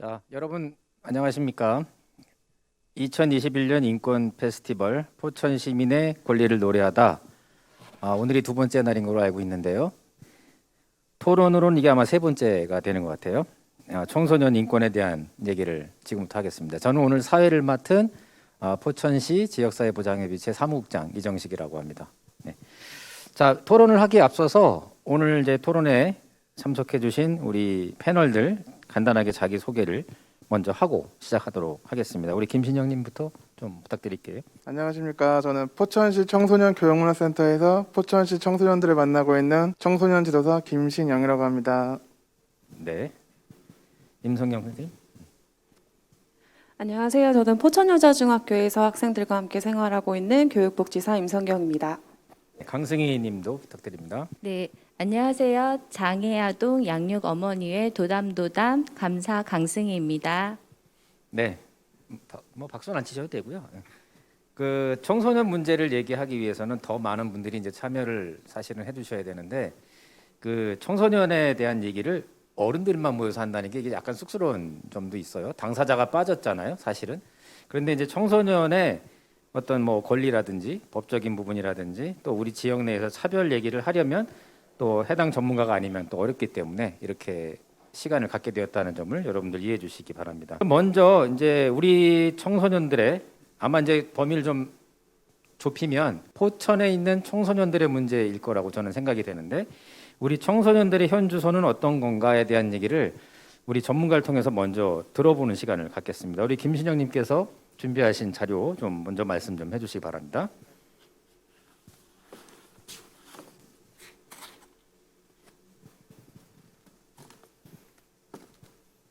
자, 여러분 안녕하십니까? 2021년 인권 페스티벌 포천 시민의 권리를 노래하다. 오늘이 두 번째 날인 걸로 알고 있는데요. 토론으로는 이게 아마 세 번째가 되는 것 같아요. 청소년 인권에 대한 얘기를 지금부터 하겠습니다. 저는 오늘 사회를 맡은 포천시 지역사회보장협의체 사무국장 이정식이라고 합니다. 네. 자, 토론을 하기에 앞서서 오늘 이제 토론에 참석해주신 우리 패널들 간단하게 자기 소개를 먼저 하고 시작하도록 하겠습니다. 우리 김신영님부터 좀 부탁드릴게요. 안녕하십니까. 저는 포천시 청소년 교육문화센터에서 포천시 청소년들을 만나고 있는 청소년 지도사 김신영이라고 합니다. 네, 임성경 선생님. 안녕하세요. 저는 포천여자중학교에서 학생들과 함께 생활하고 있는 교육복지사 임성경입니다. 강승희님도 부탁드립니다. 네, 안녕하세요. 장애아동 양육 어머니회 도담도담 감사 강승희입니다. 네, 뭐 박수는 안 치셔도 되고요. 그 청소년 문제를 얘기하기 위해서는 더 많은 분들이 이제 참여를 사실은 해주셔야 되는데 그 청소년에 대한 얘기를 어른들만 모여서 한다는 게 이게 약간 쑥스러운 점도 있어요. 당사자가 빠졌잖아요, 사실은. 그런데 이제 청소년의 어떤 뭐 권리라든지 법적인 부분이라든지 또 우리 지역 내에서 차별 얘기를 하려면 또 해당 전문가가 아니면 또 어렵기 때문에 이렇게 시간을 갖게 되었다는 점을 여러분들 이해해 주시기 바랍니다. 먼저 이제 우리 청소년들의 아마 이제 범위를 좀 좁히면 포천에 있는 청소년들의 문제일 거라고 저는 생각이 되는데 우리 청소년들의 현 주소는 어떤 건가에 대한 얘기를 우리 전문가를 통해서 먼저 들어보는 시간을 갖겠습니다. 우리 김신영님께서 준비하신 자료 좀 먼저 말씀 좀 해주시기 바랍니다.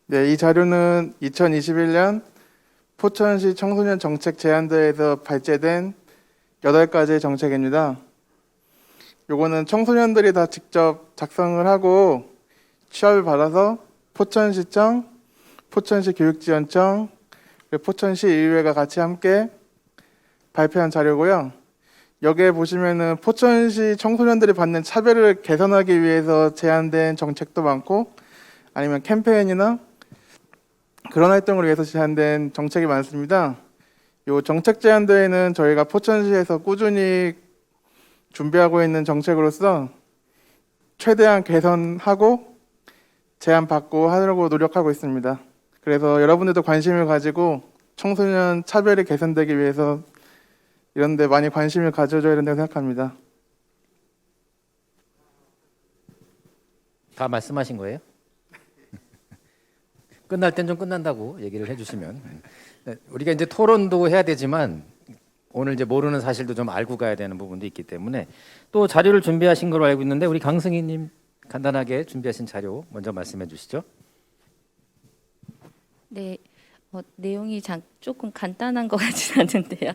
네, 이 자료는 2021년 포천시 청소년 정책 제안대에서 발제된 8가지의 정책입니다. 요거는 청소년들이 다 직접 작성을 하고 취합을 받아서 포천시청, 포천시 교육지원청, 그리고 포천시 의회가 같이 함께 발표한 자료고요. 여기에 보시면은 포천시 청소년들이 받는 차별을 개선하기 위해서 제안된 정책도 많고 아니면 캠페인이나 그런 활동을 위해서 제안된 정책이 많습니다. 이 정책 제안대회는 저희가 포천시에서 꾸준히 준비하고 있는 정책으로서 최대한 개선하고 제안받고 하려고 노력하고 있습니다. 그래서 여러분들도 관심을 가지고 청소년 차별이 개선되기 위해서 이런 데 많이 관심을 가져줘야 된다고 생각합니다. 다 말씀하신 거예요? 끝날 땐 좀 끝난다고 얘기를 해주시면 우리가 이제 토론도 해야 되지만 오늘 이제 모르는 사실도 좀 알고 가야 되는 부분도 있기 때문에 또 자료를 준비하신 걸로 알고 있는데 우리 강승희님 간단하게 준비하신 자료 먼저 말씀해 주시죠. 네, 내용이 조금 간단한 것 같진 않은데요.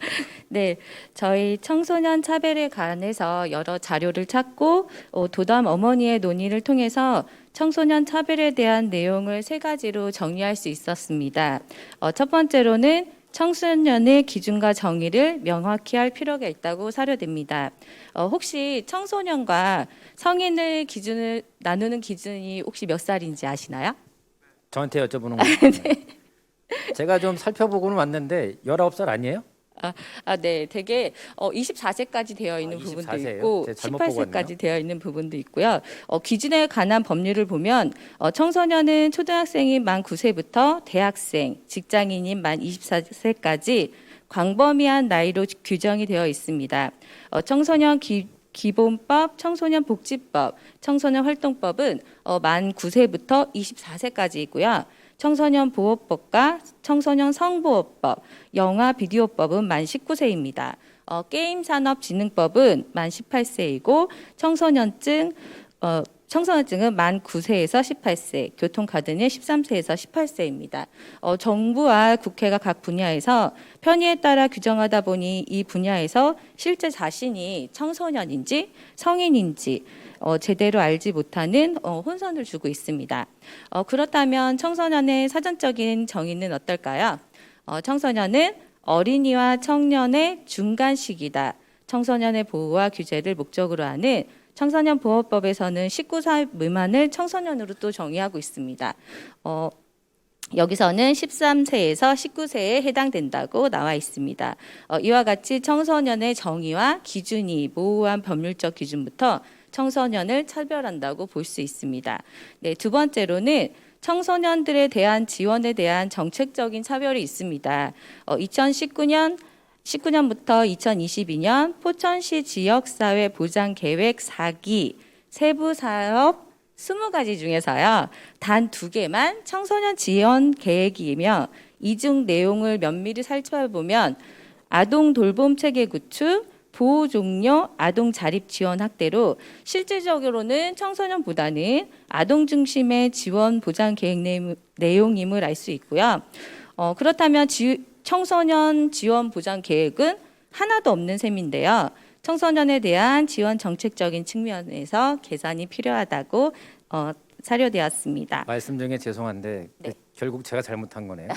네, 저희 청소년 차별에 관해서 여러 자료를 찾고 도담 어머니의 논의를 통해서 청소년 차별에 대한 내용을 3가지로 정리할 수 있었습니다. 첫 번째로는 청소년의 기준과 정의를 명확히 할 필요가 있다고 사료됩니다. 혹시 청소년과 성인을 기준을 나누는 기준이 혹시 몇 살인지 아시나요? 저한테 여쭤보는 거예요. 네. 제가 좀 살펴보고는 왔는데 19살 아니에요? 네, 되게 24세까지 되어 있는 24 부분도 세예요? 있고 제가 잘못 보고 18세까지 되어 있는 부분도 있고요. 기준에 관한 법률을 보면 청소년은 초등학생인 만 9세부터 대학생, 직장인인 만 24세까지 광범위한 나이로 규정이 되어 있습니다. 청소년 기본법, 청소년 복지법, 청소년 활동법은 만 9세부터 24세까지이고요. 청소년 보호법과 청소년 성보호법, 영화 비디오법은 만 19세입니다. 게임산업진흥법은 만 18세이고 청소년증은 만 9세에서 18세, 교통카드는 13세에서 18세입니다. 정부와 국회가 각 분야에서 편의에 따라 규정하다 보니 이 분야에서 실제 자신이 청소년인지 성인인지 제대로 알지 못하는 혼선을 주고 있습니다. 그렇다면 청소년의 사전적인 정의는 어떨까요? 청소년은 어린이와 청년의 중간 시기다. 청소년의 보호와 규제를 목적으로 하는 청소년 보호법에서는 19살 미만을 청소년으로 또 정의하고 있습니다. 여기서는 13세에서 19세에 해당된다고 나와 있습니다. 이와 같이 청소년의 정의와 기준이 모호한 법률적 기준부터 청소년을 차별한다고 볼 수 있습니다. 네, 두 번째로는 청소년들에 대한 지원에 대한 정책적인 차별이 있습니다. 2019년부터 2022년 포천시 지역사회 보장계획 4기 세부사업 20가지 중에서요. 단 2개만 청소년 지원 계획이며 이 중 내용을 면밀히 살펴보면 아동 돌봄 체계 구축, 보호 종료, 아동 자립 지원 확대로 실질적으로는 청소년보다는 아동 중심의 지원 보장 계획 내용임을 알 수 있고요. 그렇다면 청소년 지원 보장 계획은 하나도 없는 셈인데요. 청소년에 대한 지원 정책적인 측면에서 개선이 필요하다고 사료되었습니다. 말씀 중에 죄송한데 네. 결국 제가 잘못한 거네요.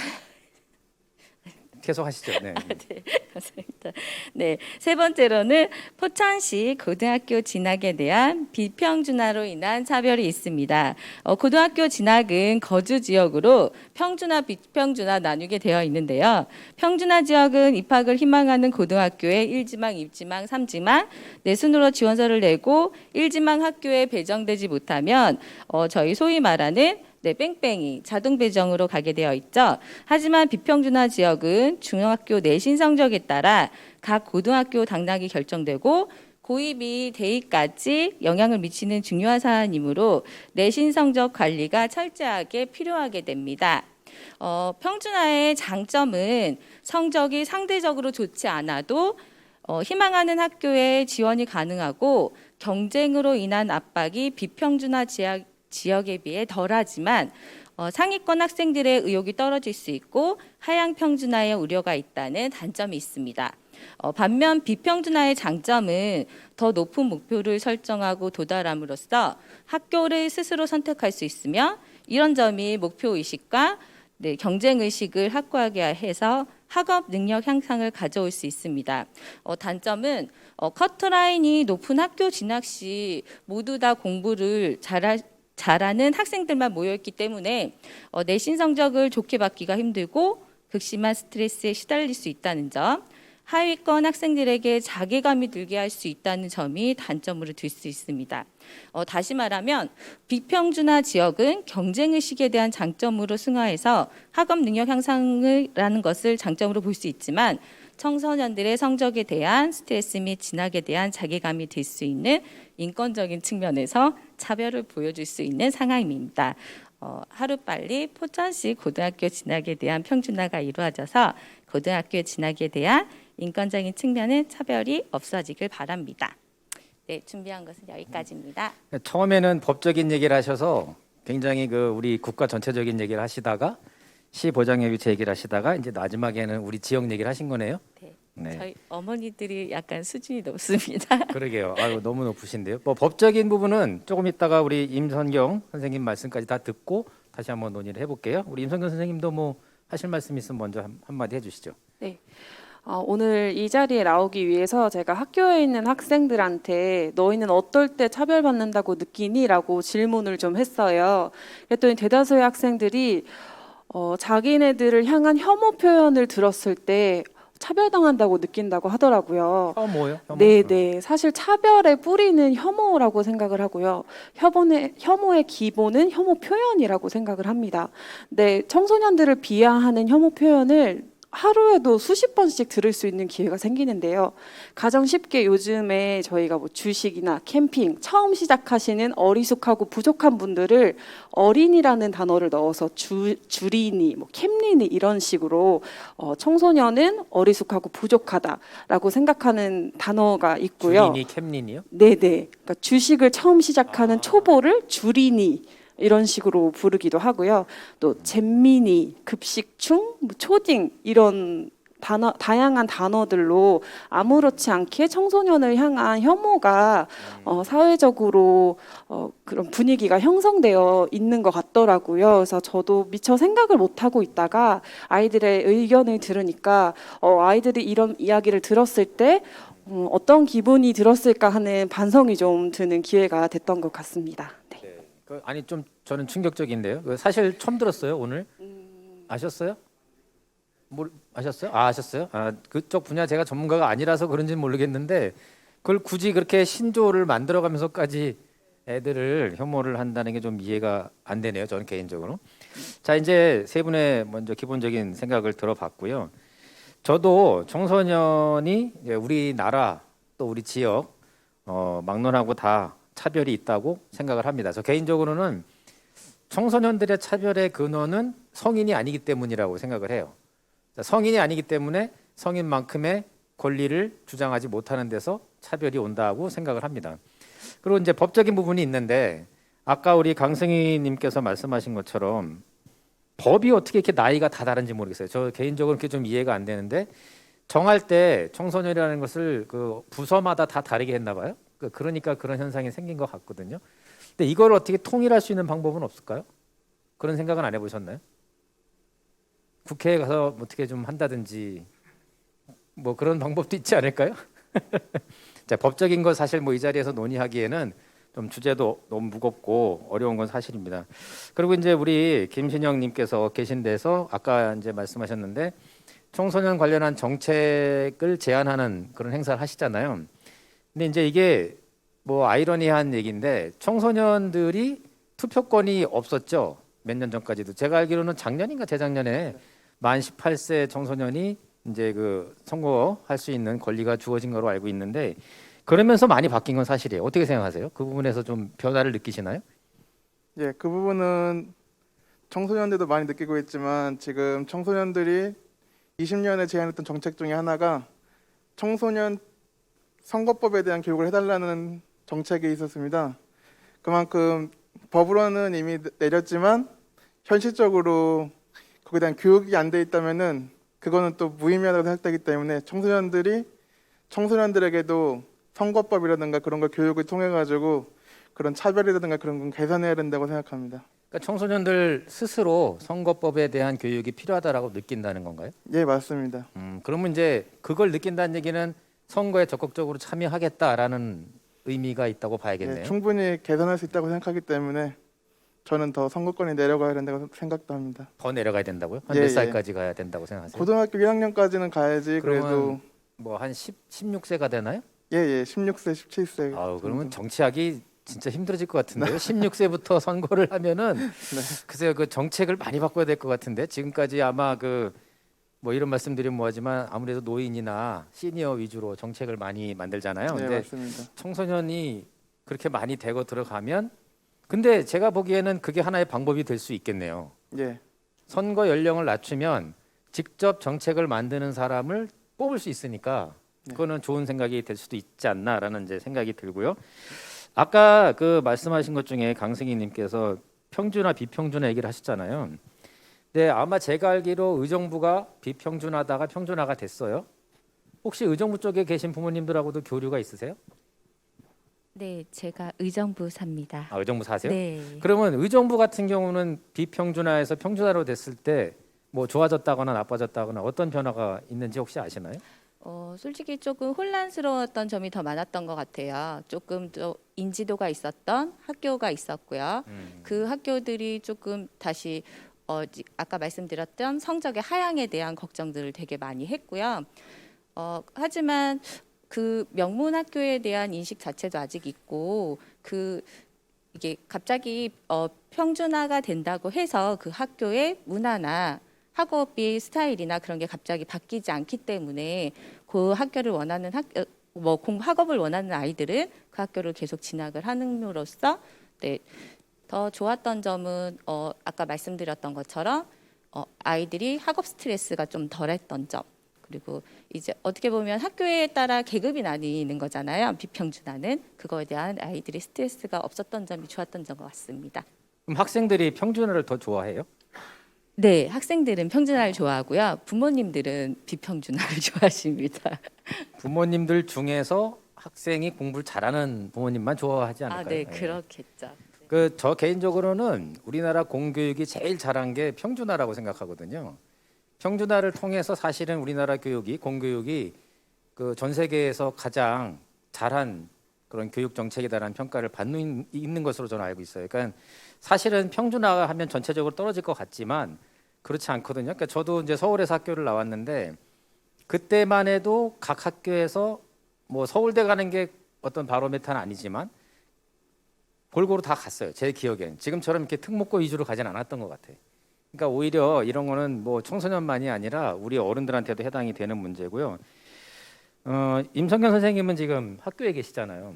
계속하시죠. 네. 네, 감사합니다. 네, 세 번째로는 포천시 고등학교 진학에 대한 비평준화로 인한 차별이 있습니다. 고등학교 진학은 거주 지역으로 평준화, 비평준화 나누게 되어 있는데요. 평준화 지역은 입학을 희망하는 고등학교에 1지망, 2지망, 3지망 내순으로 지원서를 내고 1지망 학교에 배정되지 못하면 저희 소위 말하는 뺑뺑이 자동 배정으로 가게 되어 있죠. 하지만 비평준화 지역은 중학교 내신 성적에 따라 각 고등학교 당락이 결정되고 고입이 대입까지 영향을 미치는 중요한 사안이므로 내신 성적 관리가 철저하게 필요하게 됩니다. 평준화의 장점은 성적이 상대적으로 좋지 않아도 희망하는 학교에 지원이 가능하고 경쟁으로 인한 압박이 비평준화 지역에 비해 덜하지만 상위권 학생들의 의욕이 떨어질 수 있고 하향 평준화의 우려가 있다는 단점이 있습니다. 반면 비평준화의 장점은 더 높은 목표를 설정하고 도달함으로써 학교를 스스로 선택할 수 있으며 이런 점이 목표의식과 경쟁의식을 확고하게 해서 학업 능력 향상을 가져올 수 있습니다. 단점은 커트라인이 높은 학교 진학 시 모두 다 공부를 잘하는 학생들만 모여있기 때문에 내신 성적을 좋게 받기가 힘들고 극심한 스트레스에 시달릴 수 있다는 점, 하위권 학생들에게 자괴감이 들게 할 수 있다는 점이 단점으로 들 수 있습니다. 다시 말하면 비평준화 지역은 경쟁의식에 대한 장점으로 승화해서 학업 능력 향상이라는 것을 장점으로 볼 수 있지만 청소년들의 성적에 대한 스트레스 및 진학에 대한 자괴감이 들 수 있는 인권적인 측면에서 차별을 보여줄 수 있는 상황입니다. 하루빨리 포천시 고등학교 진학에 대한 평준화가 이루어져서 고등학교 진학에 대한 인권적인 측면의 차별이 없어지길 바랍니다. 네, 준비한 것은 여기까지입니다. 처음에는 법적인 얘기를 하셔서 굉장히 우리 국가 전체적인 얘기를 하시다가 시 보장협의체 얘기를 하시다가 이제 마지막에는 우리 지역 얘기를 하신 거네요. 네. 네. 저희 어머니들이 약간 수준이 높습니다. 그러게요. 아유, 너무 높으신데요. 법적인 부분은 조금 있다가 우리 임선경 선생님 말씀까지 다 듣고 다시 한번 논의를 해볼게요. 우리 임선경 선생님도 하실 말씀 있으면 먼저 한마디 해주시죠. 네. 오늘 이 자리에 나오기 위해서 제가 학교에 있는 학생들한테 너희는 어떨 때 차별받는다고 느끼니? 라고 질문을 좀 했어요. 그랬더니 대다수의 학생들이 자기네들을 향한 혐오 표현을 들었을 때 차별당한다고 느낀다고 하더라고요. 혐오요? 혐오? 네. 사실 차별의 뿌리는 혐오라고 생각을 하고요. 혐오의 기본은 혐오 표현이라고 생각을 합니다. 네, 청소년들을 비하하는 혐오 표현을 하루에도 수십 번씩 들을 수 있는 기회가 생기는데요. 가장 쉽게 요즘에 저희가 주식이나 캠핑 처음 시작하시는 어리숙하고 부족한 분들을 어린이라는 단어를 넣어서 주린이, 캠린이 이런 식으로 청소년은 어리숙하고 부족하다라고 생각하는 단어가 있고요. 주린이, 캠린이요? 네네. 그러니까 주식을 처음 시작하는 초보를 주린이 이런 식으로 부르기도 하고요. 또 잼민이, 급식충, 초딩 이런 다양한 단어들로 아무렇지 않게 청소년을 향한 혐오가 사회적으로 그런 분위기가 형성되어 있는 것 같더라고요. 그래서 저도 미처 생각을 못 하고 있다가 아이들의 의견을 들으니까 아이들이 이런 이야기를 들었을 때 어떤 기분이 들었을까 하는 반성이 좀 드는 기회가 됐던 것 같습니다. 네. 아니 좀 저는 충격적인데요. 사실 처음 들었어요 오늘. 아셨어요? 아셨어요? 아셨어요? 그쪽 분야 제가 전문가가 아니라서 그런지는 모르겠는데 그걸 굳이 그렇게 신조를 만들어가면서까지 애들을 혐오를 한다는 게 좀 이해가 안 되네요. 저는 개인적으로. 자, 이제 세 분의 먼저 기본적인 생각을 들어봤고요. 저도 청소년이 이제 우리나라 또 우리 지역 막론하고 다 차별이 있다고 생각을 합니다. 저 개인적으로는 청소년들의 차별의 근원은 성인이 아니기 때문이라고 생각을 해요. 성인이 아니기 때문에 성인만큼의 권리를 주장하지 못하는 데서 차별이 온다고 생각을 합니다. 그리고 이제 법적인 부분이 있는데 아까 우리 강승희님께서 말씀하신 것처럼 법이 어떻게 이렇게 나이가 다 다른지 모르겠어요. 저 개인적으로 그렇게 좀 이해가 안 되는데 정할 때 청소년이라는 것을 그 부서마다 다 다르게 했나 봐요. 그러니까 그런 현상이 생긴 것 같거든요. 근데 이걸 어떻게 통일할 수 있는 방법은 없을까요? 그런 생각은 안 해보셨나요? 국회에 가서 어떻게 좀 한다든지 뭐 그런 방법도 있지 않을까요? 자, 법적인 거 사실 뭐 이 자리에서 논의하기에는 좀 주제도 너무 무겁고 어려운 건 사실입니다. 그리고 이제 우리 김신영님께서 계신 데서 아까 이제 말씀하셨는데 청소년 관련한 정책을 제안하는 그런 행사를 하시잖아요. 근데 이제 이게 뭐 아이러니한 얘기인데 청소년들이 투표권이 없었죠. 몇 년 전까지도. 제가 알기로는 작년인가 재작년에 만 18세 청소년이 이제 그 선거할 수 있는 권리가 주어진 거로 알고 있는데 그러면서 많이 바뀐 건 사실이에요. 어떻게 생각하세요? 그 부분에서 좀 변화를 느끼시나요? 예, 그 부분은 청소년들도 많이 느끼고 있지만 지금 청소년들이 20년에 제안했던 정책 중에 하나가 청소년 선거법에 대한 교육을 해달라는 정책이 있었습니다. 그만큼 법으로는 이미 내렸지만 현실적으로 거기에 대한 교육이 안 돼 있다면은 그거는 또 무의미하다고 생각되기 때문에 청소년들에게도 선거법이라든가 그런 걸 교육을 통해 가지고 그런 차별이라든가 그런 건 개선해야 된다고 생각합니다. 그러니까 청소년들 스스로 선거법에 대한 교육이 필요하다라고 느낀다는 건가요? 예, 맞습니다. 그러면 이제 그걸 느낀다는 얘기는 선거에 적극적으로 참여하겠다라는 의미가 있다고 봐야겠네요. 예, 충분히 개선할 수 있다고 생각하기 때문에 저는 더 선거권이 내려가야 된다고 생각도 합니다. 더 내려가야 된다고요? 한 예, 몇 예. 살까지 가야 된다고 생각하세요? 고등학교 1학년까지는 가야지. 그래도 그러면 뭐 한 16세가 되나요? 예, 16세, 17세. 그러면 정치하기 진짜 힘들어질 것 같은데요. 16세부터 선거를 하면은 글쎄요, 그 정책을 많이 바꿔야 될 것 같은데 지금까지 아마 그 뭐 이런 말씀드리면 뭐하지만 아무래도 노인이나 시니어 위주로 정책을 많이 만들잖아요. 네, 근데 맞습니다. 청소년이 그렇게 많이 되고 들어가면 근데 제가 보기에는 그게 하나의 방법이 될 수 있겠네요. 예, 선거 연령을 낮추면 직접 정책을 만드는 사람을 뽑을 수 있으니까 그거는 좋은 생각이 될 수도 있지 않나라는 이제 생각이 들고요. 아까 그 말씀하신 것 중에 강승희님께서 평준화 비평준화 얘기를 하셨잖아요. 네, 아마 제가 알기로 의정부가 비평준화다가 평준화가 됐어요. 혹시 의정부 쪽에 계신 부모님들하고도 교류가 있으세요? 네, 제가 의정부 삽니다. 의정부 사세요? 네. 그러면 의정부 같은 경우는 비평준화에서 평준화로 됐을 때 뭐 좋아졌다거나 나빠졌다거나 어떤 변화가 있는지 혹시 아시나요? 솔직히 조금 혼란스러웠던 점이 더 많았던 것 같아요. 조금 더 인지도가 있었던 학교가 있었고요. 그 학교들이 조금 다시 아까 말씀드렸던 성적의 하향에 대한 걱정들을 되게 많이 했고요. 하지만 그 명문 학교에 대한 인식 자체도 아직 있고 이게 갑자기 평준화가 된다고 해서 그 학교의 문화나 학업의 스타일이나 그런 게 갑자기 바뀌지 않기 때문에 그 학교를 원하는 학업을 원하는 아이들은 그 학교를 계속 진학을 함으로써 더 좋았던 점은 아까 말씀드렸던 것처럼 아이들이 학업 스트레스가 좀 덜했던 점, 그리고 이제 어떻게 보면 학교에 따라 계급이 나뉘는 거잖아요. 비평준화는 그거에 대한 아이들의 스트레스가 없었던 점이 좋았던 점 같습니다. 그럼 학생들이 평준화를 더 좋아해요? 네, 학생들은 평준화를 좋아하고요. 부모님들은 비평준화를 좋아하십니다. 부모님들 중에서 학생이 공부를 잘하는 부모님만 좋아하지 않을까요? 네, 그렇겠죠. 저 개인적으로는 우리나라 공교육이 제일 잘한 게 평준화라고 생각하거든요. 평준화를 통해서 사실은 우리나라 공교육이 그 전 세계에서 가장 잘한 그런 교육 정책이다라는 평가를 받고 있는 것으로 저는 알고 있어요. 그러니까 사실은 평준화하면 전체적으로 떨어질 것 같지만 그렇지 않거든요. 그러니까 저도 이제 서울에서 학교를 나왔는데 그때만 해도 각 학교에서 뭐 서울대 가는 게 어떤 바로메타는 아니지만 골고루 다 갔어요. 제 기억엔 지금처럼 이렇게 특목고 위주로 가진 않았던 것 같아요. 그러니까 오히려 이런 거는 뭐 청소년만이 아니라 우리 어른들한테도 해당이 되는 문제고요. 임성경 선생님은 지금 학교에 계시잖아요.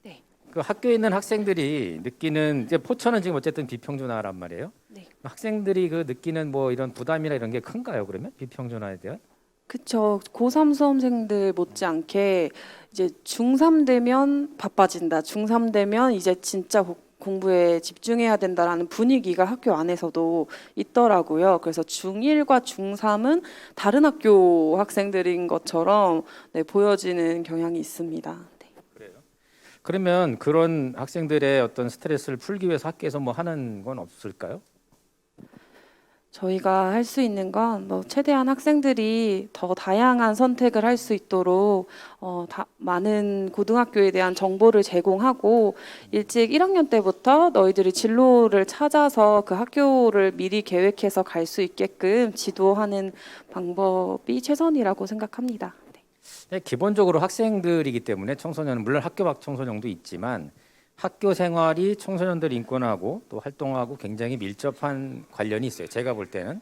네. 그 학교에 있는 학생들이 느끼는 이제 포천은 지금 어쨌든 비평준화란 말이에요. 네. 학생들이 그 느끼는 뭐 이런 부담이나 이런 게 큰가요? 그러면 비평준화에 대한? 그쵸. 고3 수험생들 못지않게 이제 중3 되면 바빠진다. 중3 되면 이제 진짜 공부에 집중해야 된다라는 분위기가 학교 안에서도 있더라고요. 그래서 중1과 중3은 다른 학교 학생들인 것처럼 네, 보여지는 경향이 있습니다. 네. 그래요. 그러면 그런 학생들의 어떤 스트레스를 풀기 위해서 학교에서 뭐 하는 건 없을까요? 저희가 할 수 있는 건 뭐 최대한 학생들이 더 다양한 선택을 할 수 있도록 많은 고등학교에 대한 정보를 제공하고 일찍 1학년 때부터 너희들이 진로를 찾아서 그 학교를 미리 계획해서 갈 수 있게끔 지도하는 방법이 최선이라고 생각합니다. 네. 네, 기본적으로 학생들이기 때문에 청소년은 물론 학교 밖 청소년도 있지만 학교 생활이 청소년들 인권하고 또 활동하고 굉장히 밀접한 관련이 있어요. 제가 볼 때는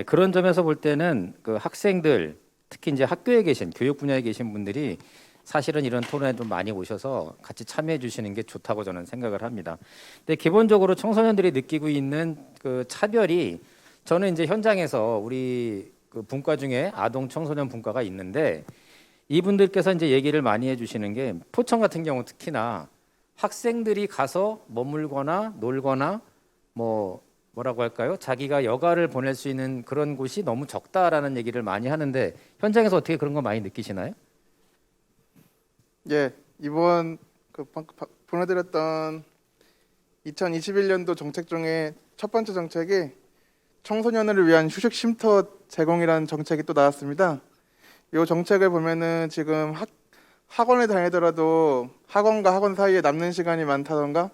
그런 점에서 볼 때는 그 학생들 특히 이제 학교에 계신 교육 분야에 계신 분들이 사실은 이런 토론에 좀 많이 오셔서 같이 참여해 주시는 게 좋다고 저는 생각을 합니다. 근데 기본적으로 청소년들이 느끼고 있는 그 차별이 저는 이제 현장에서 우리 그 분과 중에 아동 청소년 분과가 있는데 이분들께서 이제 얘기를 많이 해주시는 게 포천 같은 경우 특히나 학생들이 가서 머물거나 놀거나 뭐라고 할까요? 자기가 여가를 보낼 수 있는 그런 곳이 너무 적다라는 얘기를 많이 하는데 현장에서 어떻게 그런 거 많이 느끼시나요? 예, 이번 보내드렸던 2021년도 정책 중에 첫 번째 정책이 청소년을 위한 휴식 쉼터 제공이라는 정책이 또 나왔습니다. 이 정책을 보면은 지금 학원에 다니더라도 학원과 학원 사이에 남는 시간이 많다던가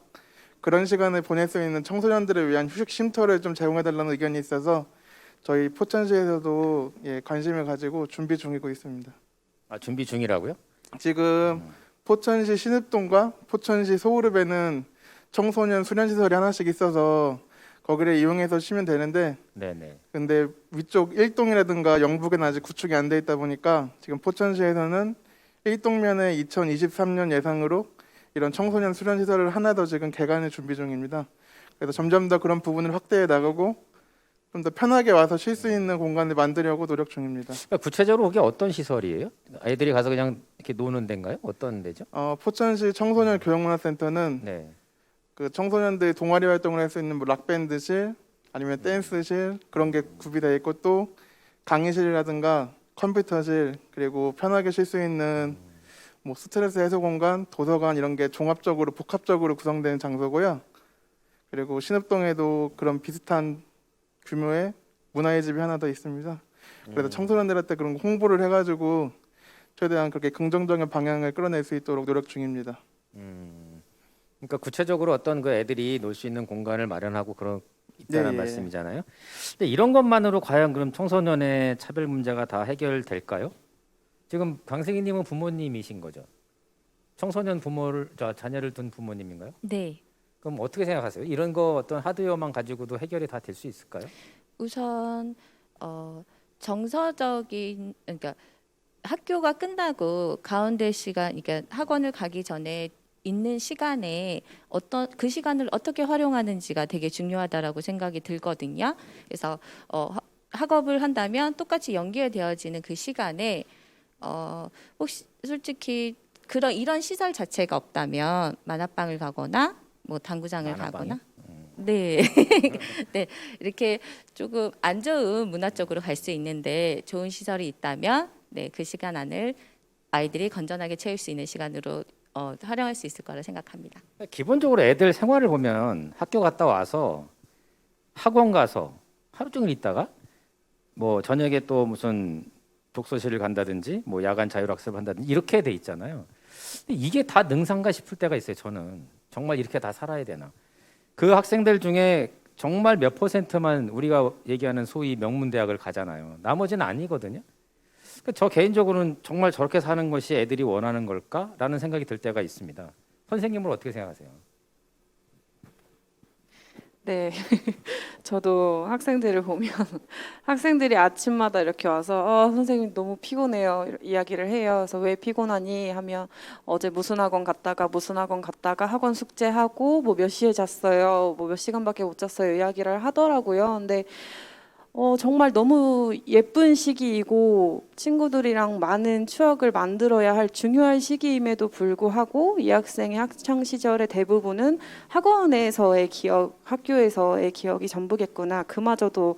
그런 시간을 보낼 수 있는 청소년들을 위한 휴식 쉼터를 좀 제공해달라는 의견이 있어서 저희 포천시에서도 관심을 가지고 준비 중이고 있습니다. 아, 준비 중이라고요? 지금 포천시 신읍동과 포천시 소우릅에는 청소년 수련시설이 하나씩 있어서 거기를 이용해서 쉬면 되는데 네네. 근데 위쪽 1동이라든가 영북에는 아직 구축이 안 돼 있다 보니까 지금 포천시에서는 1동면에 2023년 예상으로 이런 청소년 수련시설을 하나 더 지금 개관을 준비 중입니다. 그래서 점점 더 그런 부분을 확대해 나가고 좀 더 편하게 와서 쉴 수 있는 공간을 만들려고 노력 중입니다. 그러니까 구체적으로 그게 어떤 시설이에요? 아이들이 가서 그냥 이렇게 노는 데인가요? 어떤 데죠? 포천시 청소년 교육문화센터는 네. 그 청소년들이 동아리 활동을 할 수 있는 뭐 락밴드실 아니면 댄스실 그런 게 구비되어 있고 또 강의실이라든가 컴퓨터실 그리고 편하게 쉴 수 있는 뭐 스트레스 해소 공간, 도서관 이런 게 종합적으로 복합적으로 구성된 장소고요. 그리고 신읍동에도 그런 비슷한 규모의 문화의 집이 하나 더 있습니다. 그래서 청소년들한테 그런 홍보를 해가지고 최대한 그렇게 긍정적인 방향을 끌어낼 수 있도록 노력 중입니다. 그러니까 구체적으로 어떤 그 애들이 놀 수 있는 공간을 마련하고 그런 있다는 네, 예. 말씀이잖아요. 근데 이런 것만으로 과연 그럼 청소년의 차별 문제가 다 해결될까요? 지금 강승희님은 부모님이신 거죠? 청소년 자녀를 둔 부모님인가요? 네. 그럼 어떻게 생각하세요? 이런 거 어떤 하드웨어만 가지고도 해결이 다 될 수 있을까요? 우선 정서적인 그러니까 학교가 끝나고 가운데 시간 그러니까 학원을 가기 전에 있는 시간에 그 시간을 어떻게 활용하는지가 되게 중요하다라고 생각이 들거든요. 그래서 학업을 한다면 똑같이 연계되어지는 그 시간에 혹시 솔직히 이런 시설 자체가 없다면 만화방을 가거나 뭐 당구장을 만화방이요? 가거나 네. 네. 이렇게 조금 안 좋은 문화적으로 갈 수 있는데 좋은 시설이 있다면 네, 그 시간 안을 아이들이 건전하게 채울 수 있는 시간으로 활용할 수 있을 거라 생각합니다. 기본적으로 애들 생활을 보면 학교 갔다 와서 학원 가서 하루 종일 있다가 뭐 저녁에 또 무슨 독서실을 간다든지 뭐 야간 자율학습을 한다든지 이렇게 돼 있잖아요. 근데 이게 다 능사인가 싶을 때가 있어요. 저는 정말 이렇게 다 살아야 되나? 그 학생들 중에 정말 몇 퍼센트만 우리가 얘기하는 소위 명문대학을 가잖아요. 나머지는 아니거든요. 그러니까 저 개인적으로는 정말 저렇게 사는 것이 애들이 원하는 걸까라는 생각이 들 때가 있습니다. 선생님은 어떻게 생각하세요? 네, 저도 학생들을 보면 학생들이 아침마다 이렇게 와서 선생님 너무 피곤해요 이야기를 해요. 그래서 왜 피곤하니 하면 어제 무슨 학원 갔다가 무슨 학원 갔다가 학원 숙제하고 뭐 몇 시에 잤어요, 뭐 몇 시간밖에 못 잤어요 이야기를 하더라고요. 근데 정말 너무 예쁜 시기이고 친구들이랑 많은 추억을 만들어야 할 중요한 시기임에도 불구하고 이 학생의 학창 시절의 대부분은 학원에서의 기억, 학교에서의 기억이 전부겠구나. 그마저도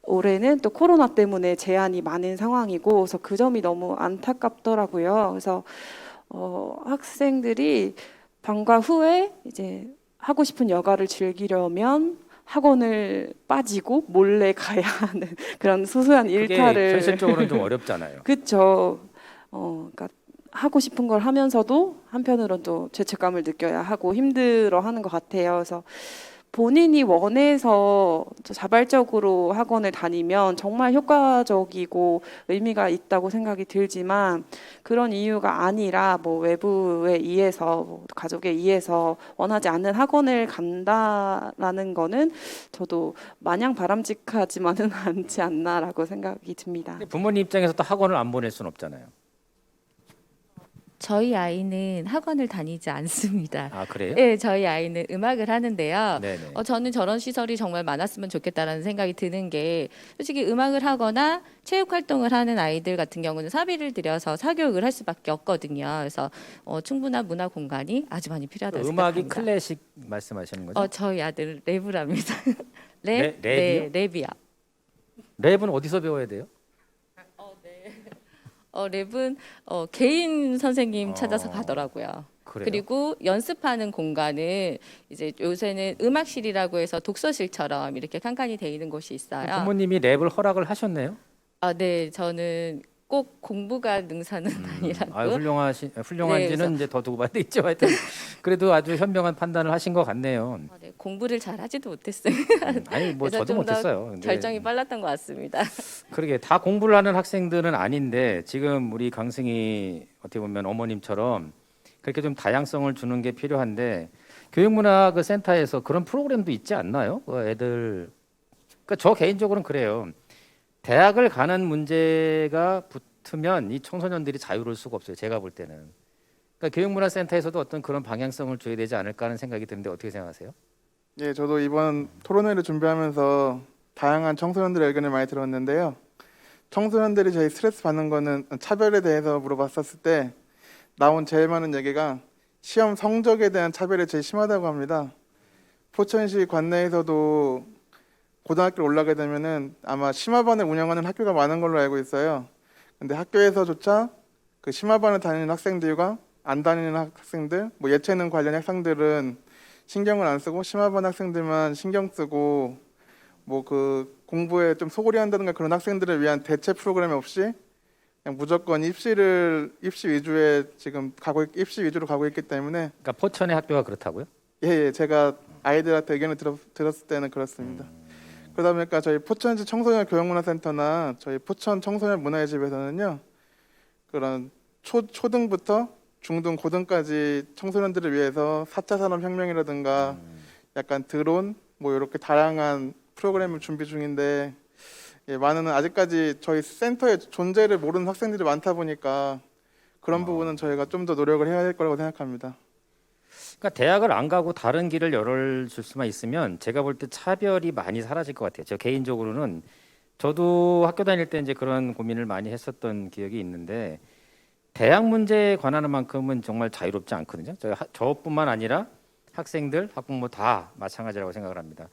올해는 또 코로나 때문에 제한이 많은 상황이고, 그래서 그 점이 너무 안타깝더라고요. 그래서 학생들이 방과 후에 이제 하고 싶은 여가를 즐기려면 학원을 빠지고 몰래 가야 하는 그런 소소한 그게 일탈을 현실적으로는 좀 어렵잖아요. 그렇죠. 그러니까 하고 싶은 걸 하면서도 한편으로는 또 죄책감을 느껴야 하고 힘들어하는 것 같아요. 그래서 본인이 원해서 자발적으로 학원을 다니면 정말 효과적이고 의미가 있다고 생각이 들지만 그런 이유가 아니라 뭐 외부에 의해서 뭐 가족에 의해서 원하지 않는 학원을 간다라는 거는 저도 마냥 바람직하지만은 않지 않나라고 생각이 듭니다. 근데 부모님 입장에서 또 학원을 안 보낼 수는 없잖아요. 저희 아이는 학원을 다니지 않습니다. 아 그래요? 네, 저희 아이는 음악을 하는데요. 네네. 저는 저런 시설이 정말 많았으면 좋겠다라는 생각이 드는 게 솔직히 음악을 하거나 체육 활동을 하는 아이들 같은 경우는 사비를 들여서 사교육을 할 수밖에 없거든요. 그래서 충분한 문화 공간이 아주 많이 필요하다고 음악이 생각합니다. 클래식 말씀하시는 거죠? 저희 아들 랩을 합니다. 랩이요? 네, 랩이요. 랩은 어디서 배워야 돼요? 랩은 개인 선생님 찾아서 어. 가더라고요. 그래요? 그리고 연습하는 공간은 이제 요새는 음악실이라고 해서 독서실처럼 이렇게 칸칸이 돼 있는 곳이 있어요. 부모님이 랩을 허락을 하셨네요. 네, 저는 꼭 공부가 능사는 아니라고. 훌륭한지는 네, 이제 더 두고 봐야 되겠죠. 하여튼 그래도 아주 현명한 판단을 하신 것 같네요. 네, 공부를 잘 하지도 못했어요. 아니 뭐 그래서 저도 좀 더 못했어요. 근데 결정이 빨랐던 것 같습니다. 그러게 다 공부를 하는 학생들은 아닌데 지금 우리 강승희 어떻게 보면 어머님처럼 그렇게 좀 다양성을 주는 게 필요한데 교육문화 그 센터에서 그런 프로그램도 있지 않나요? 그 애들 그러니까 저 개인적으로는 그래요. 대학을 가는 문제가 붙으면 이 청소년들이 자유로울 수가 없어요. 제가 볼 때는. 그러니까 교육문화센터에서도 어떤 그런 방향성을 줘야 되지 않을까 하는 생각이 드는데 어떻게 생각하세요? 예, 저도 이번 토론회를 준비하면서 다양한 청소년들의 의견을 많이 들었는데요. 청소년들이 제일 스트레스 받는 거는 차별에 대해서 물어봤었을 때 나온 제일 많은 얘기가 시험 성적에 대한 차별이 제일 심하다고 합니다. 포천시 관내에서도 고등학교를 올라가게 되면은 아마 심화반을 운영하는 학교가 많은 걸로 알고 있어요. 근데 학교에서조차 그 심화반을 다니는 학생들과 안 다니는 학생들, 뭐 예체능 관련 학생들은 신경을 안 쓰고 심화반 학생들만 신경 쓰고 뭐 그 공부에 좀 소홀히 한다든가 그런 학생들을 위한 대체 프로그램 없이 그냥 무조건 입시 위주에 지금 입시 위주로 가고 있기 때문에 그러니까 포천의 학교가 그렇다고요? 예, 제가 아이들한테 의견을 들었을 때는 그렇습니다. 그러다 보니까 저희 포천시 청소년 교육문화센터나 저희 포천 청소년 문화의 집에서는요 그런 초등부터 중등 고등까지 청소년들을 위해서 4차 산업혁명이라든가 약간 드론 뭐 이렇게 다양한 프로그램을 준비 중인데 예, 많은 아직까지 저희 센터의 존재를 모르는 학생들이 많다 보니까 그런 부분은 저희가 좀 더 노력을 해야 될 거라고 생각합니다. 그러니까 대학을 안 가고 다른 길을 열어줄 수만 있으면 제가 볼 때 차별이 많이 사라질 것 같아요. 저 개인적으로는 저도 학교 다닐 때 이제 그런 고민을 많이 했었던 기억이 있는데 대학 문제에 관한 만큼은 정말 자유롭지 않거든요. 저뿐만 아니라 학생들, 학부모 다 마찬가지라고 생각을 합니다.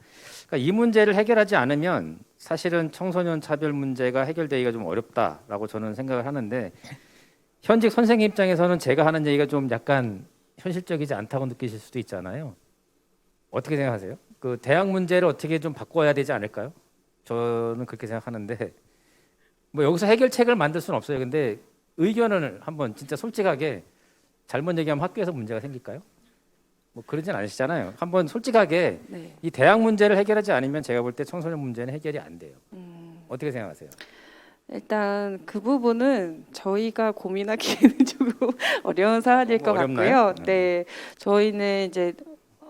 그러니까 이 문제를 해결하지 않으면 사실은 청소년 차별 문제가 해결되기가 좀 어렵다라고 저는 생각을 하는데 현직 선생님 입장에서는 제가 하는 얘기가 좀 약간 현실적이지 않다고 느끼실 수도 있잖아요. 어떻게 생각하세요? 그 대학 문제를 어떻게 좀 바꿔야 되지 않을까요? 저는 그렇게 생각하는데 뭐 여기서 해결책을 만들 수는 없어요. 근데 의견을 한번 진짜 솔직하게 잘못 얘기하면 학교에서 문제가 생길까요? 뭐 그러진 않으시잖아요. 한번 솔직하게 네. 이 대학 문제를 해결하지 않으면 제가 볼 때 청소년 문제는 해결이 안 돼요. 어떻게 생각하세요? 일단 그 부분은 저희가 고민하기에는 조금 어려운 사안일 것 어렵나요? 같고요. 네, 저희는 이제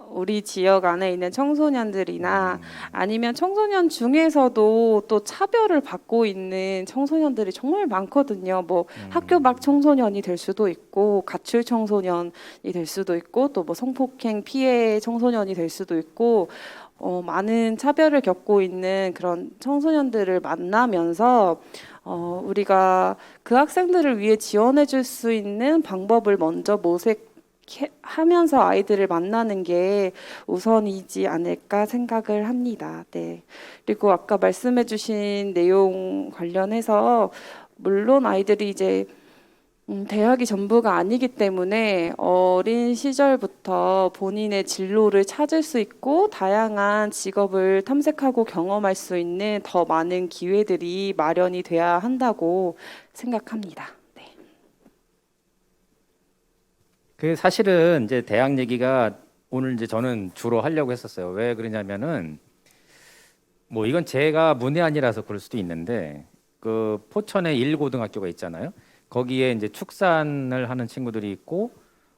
우리 지역 안에 있는 청소년들이나 아니면 청소년 중에서도 또 차별을 받고 있는 청소년들이 정말 많거든요. 뭐 학교 밖 청소년이 될 수도 있고 가출 청소년이 될 수도 있고 또 뭐 성폭행 피해 청소년이 될 수도 있고 많은 차별을 겪고 있는 그런 청소년들을 만나면서 우리가 그 학생들을 위해 지원해 줄 수 있는 방법을 먼저 모색하면서 아이들을 만나는 게 우선이지 않을까 생각을 합니다. 네. 그리고 아까 말씀해 주신 내용 관련해서 물론 아이들이 이제 대학이 전부가 아니기 때문에 어린 시절부터 본인의 진로를 찾을 수 있고 다양한 직업을 탐색하고 경험할 수 있는 더 많은 기회들이 마련이 돼야 한다고 생각합니다. 네. 그 사실은 이제 대학 얘기가 오늘 이제 저는 주로 하려고 했었어요. 왜 그러냐면은 뭐 이건 제가 문외한이라서 그럴 수도 있는데 그 포천에 1고등학교가 있잖아요. 거기에 이제 축산을 하는 친구들이 있고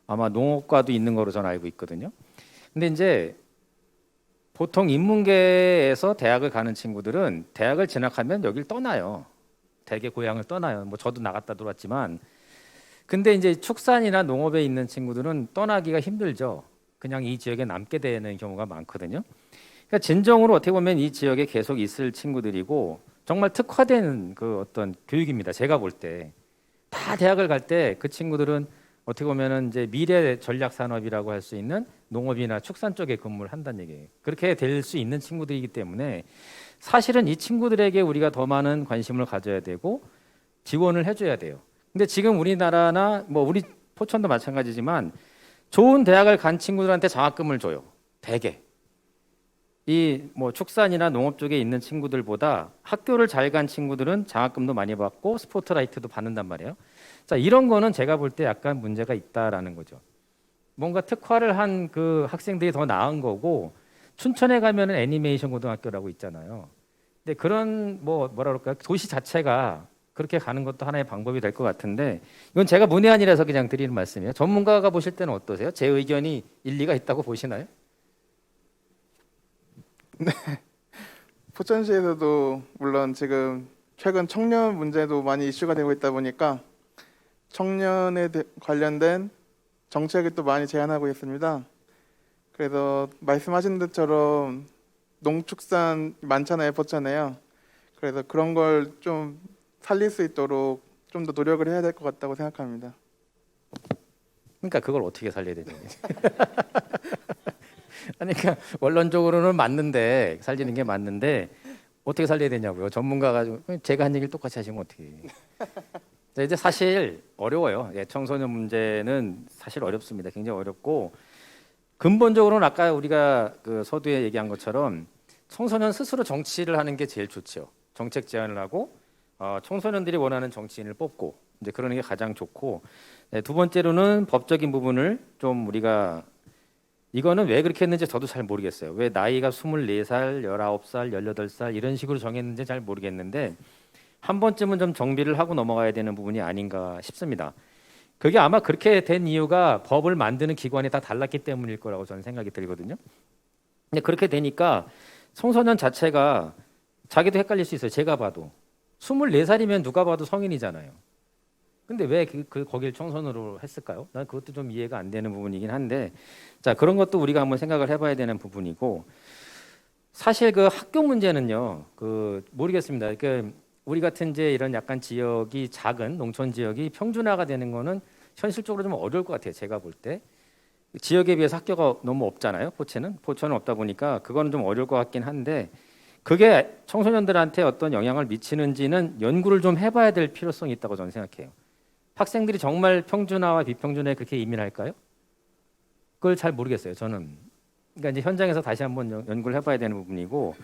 아마 농업과도 있는 거로 저는 알고 있거든요. 근데 이제 보통 인문계에서 대학을 가는 친구들은 대학을 진학하면 여길 떠나요. 대개 고향을 떠나요. 뭐 저도 나갔다 들어왔지만 근데 이제 축산이나 농업에 있는 친구들은 떠나기가 힘들죠. 그냥 이 지역에 남게 되는 경우가 많거든요. 그러니까 진정으로 어떻게 보면 이 지역에 계속 있을 친구들이고 정말 특화된 그 어떤 교육입니다. 제가 볼 때. 다 대학을 갈 때 그 친구들은 어떻게 보면은 이제 미래 전략 산업이라고 할 수 있는 농업이나 축산 쪽에 근무를 한다는 얘기예요. 그렇게 될 수 있는 친구들이기 때문에 사실은 이 친구들에게 우리가 더 많은 관심을 가져야 되고 지원을 해줘야 돼요. 근데 지금 우리나라나 뭐 우리 포천도 마찬가지지만 좋은 대학을 간 친구들한테 장학금을 줘요. 대개. 이 뭐 축산이나 농업 쪽에 있는 친구들보다 학교를 잘 간 친구들은 장학금도 많이 받고 스포트라이트도 받는단 말이에요. 자, 이런 거는 제가 볼 때 약간 문제가 있다라는 거죠. 뭔가 특화를 한 그 학생들이 더 나은 거고 춘천에 가면은 애니메이션 고등학교라고 있잖아요. 근데 그런 뭐라 그럴까요? 도시 자체가 그렇게 가는 것도 하나의 방법이 될 것 같은데 이건 제가 문외한이라서 그냥 드리는 말씀이에요. 전문가가 보실 때는 어떠세요? 제 의견이 일리가 있다고 보시나요? 포천시에서도 물론 지금 최근 청년 문제도 많이 이슈가 되고 있다 보니까 청년에 관련된 정책을 또 많이 제안하고 있습니다. 그래서 말씀하신 것처럼 농축산 많잖아요, 포천에요. 그래서 그런 걸 좀 살릴 수 있도록 좀 더 노력을 해야 될 것 같다고 생각합니다. 그러니까 그걸 어떻게 살려야 되냐. 아니, 그러니까 원론적으로는 맞는데 살리는 게 맞는데 어떻게 살려야 되냐고요. 전문가가 제가 한 얘기를 똑같이 하시면 어떻게? 자, 이제 사실 어려워요. 예, 청소년 문제는 사실 어렵습니다. 굉장히 어렵고 근본적으로는 아까 우리가 그 서두에 얘기한 것처럼 청소년 스스로 정치를 하는 게 제일 좋죠. 정책 제안을 하고 청소년들이 원하는 정치인을 뽑고 이제 그러는 게 가장 좋고 네, 두 번째로는 법적인 부분을 좀 우리가 이거는 왜 그렇게 했는지 저도 잘 모르겠어요. 왜 나이가 24살, 19살, 18살 이런 식으로 정했는지 잘 모르겠는데 한 번쯤은 좀 정비를 하고 넘어가야 되는 부분이 아닌가 싶습니다. 그게 아마 그렇게 된 이유가 법을 만드는 기관이 다 달랐기 때문일 거라고 저는 생각이 들거든요. 근데 그렇게 되니까 청소년 자체가 자기도 헷갈릴 수 있어요. 제가 봐도 24살이면 누가 봐도 성인이잖아요. 근데 왜 거길 청소년으로 했을까요? 난 그것도 좀 이해가 안 되는 부분이긴 한데 자 그런 것도 우리가 한번 생각을 해봐야 되는 부분이고 사실 그 학교 문제는요 그 모르겠습니다. 그 우리 같은 이제 이런 약간 지역이 작은 농촌 지역이 평준화가 되는 거는 현실적으로 좀 어려울 것 같아요. 제가 볼 때 지역에 비해서 학교가 너무 없잖아요. 포천은 없다 보니까 그거는 좀 어려울 것 같긴 한데 그게 청소년들한테 어떤 영향을 미치는지는 연구를 좀 해봐야 될 필요성이 있다고 저는 생각해요. 학생들이 정말 평준화와 비평준화에 그렇게 예민할까요? 그걸 잘 모르겠어요. 저는. 그러니까 이제 현장에서 다시 한번 연구를 해봐야 되는 부분이고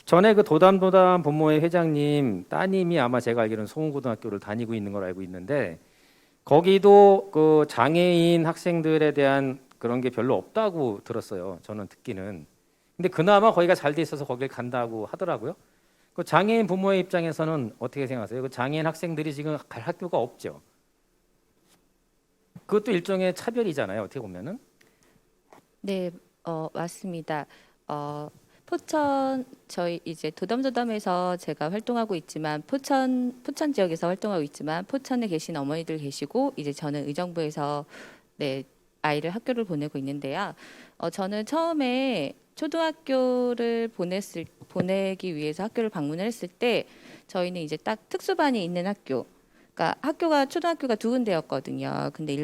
전에 그 도담 본모회 회장님 따님이 아마 제가 알기로는 송은고등학교를 다니고 있는 걸 알고 있는데 거기도 그 장애인 학생들에 대한 그런 게 별로 없다고 들었어요. 저는 듣기는. 근데 그나마 거기가 잘 돼 있어서 거길 간다고 하더라고요. 그 장애인 부모의 입장에서는 어떻게 생각하세요? 그 장애인 학생들이 지금 갈 학교가 없죠. 그것도 일종의 차별이잖아요. 어떻게 보면은. 네, 맞습니다. 포천 저희 이제 도담도담에서 제가 활동하고 있지만 포천 지역에서 활동하고 있지만 포천에 계신 어머니들 계시고 이제 저는 의정부에서 네, 아이를 학교를 보내고 있는데요. 저는 처음에 초등학교를 보내기 위해서 학교를 방문을 했을 때 저희는 이제 딱 특수반이 있는 학교, 그러니까 초등학교가 두 군데였거든요. 근데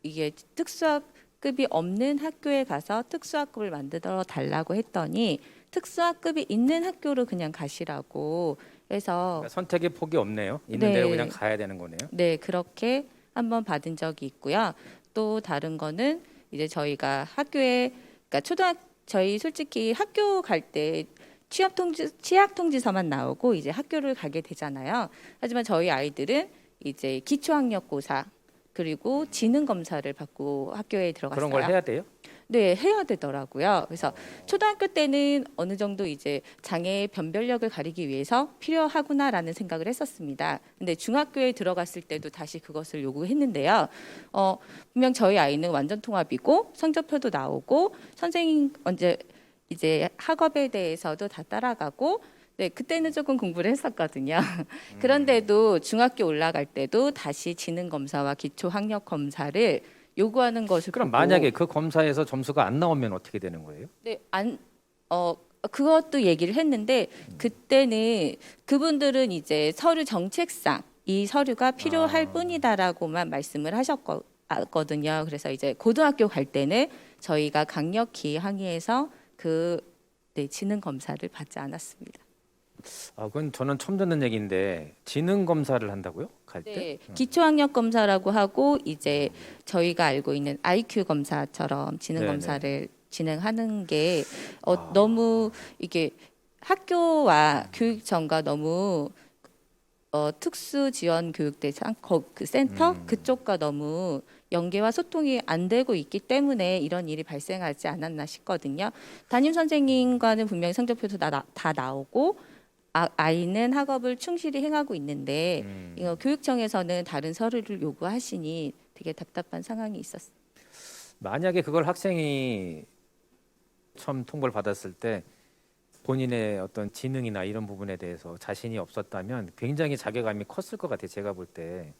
이게 특수학급이 없는 학교에 가서 특수학급을 만들어 달라고 했더니 특수학급이 있는 학교로 그냥 가시라고 해서 그러니까 선택의 폭이 없네요. 있는 네. 대로 그냥 가야 되는 거네요. 네, 그렇게 한번 받은 적이 있고요. 또 다른 거는 이제 저희가 학교에 그러니까 저희 솔직히 학교 갈 때 취약 통지서만 나오고 이제 학교를 가게 되잖아요. 하지만 저희 아이들은 이제 기초학력고사 그리고 지능 검사를 받고 학교에 들어갔어요. 그런 걸 해야 돼요? 네, 해야 되더라고요. 그래서 초등학교 때는 어느 정도 이제 장애의 변별력을 가리기 위해서 필요하구나라는 생각을 했었습니다. 근데 중학교에 들어갔을 때도 다시 그것을 요구했는데요. 분명 저희 아이는 완전 통합이고 성적표도 나오고 선생님 이제 학업에 대해서도 다 따라가고 네, 그때는 조금 공부를 했었거든요. 그런데도 중학교 올라갈 때도 다시 지능 검사와 기초 학력 검사를 요구하는 것을 그럼 보고 만약에 그 검사에서 점수가 안 나오면 어떻게 되는 거예요? 네, 그것도 얘기를 했는데 그때는 그분들은 이제 서류 정책상 이 서류가 필요할 뿐이다라고만 말씀을 하셨거든요. 그래서 이제 고등학교 갈 때는 저희가 강력히 항의해서 네, 지능 검사를 받지 않았습니다. 그건 저는 처음 듣는 얘기인데 지능 검사를 한다고요? 갈 때? 네, 기초학력 검사라고 하고 이제 저희가 알고 있는 IQ 검사처럼 지능 네네. 검사를 진행하는 게 너무 이게 학교와 교육청과 너무 특수 지원 교육대상 그 센터 그쪽과 너무 연계와 소통이 안 되고 있기 때문에 이런 일이 발생하지 않았나 싶거든요. 담임 선생님과는 분명히 성적표도 다 나오고 아이는 학업을 충실히 행하고 있는데 이거 교육청에서는 다른 서류를 요구하시니 되게 답답한 상황이 있었어요. 만약에 그걸 학생이 처음 통보를 받았을 때 본인의 어떤 지능이나 이런 부분에 대해서 자신이 없었다면 굉장히 자괴감이 컸을 것 같아요. 제가 볼 때.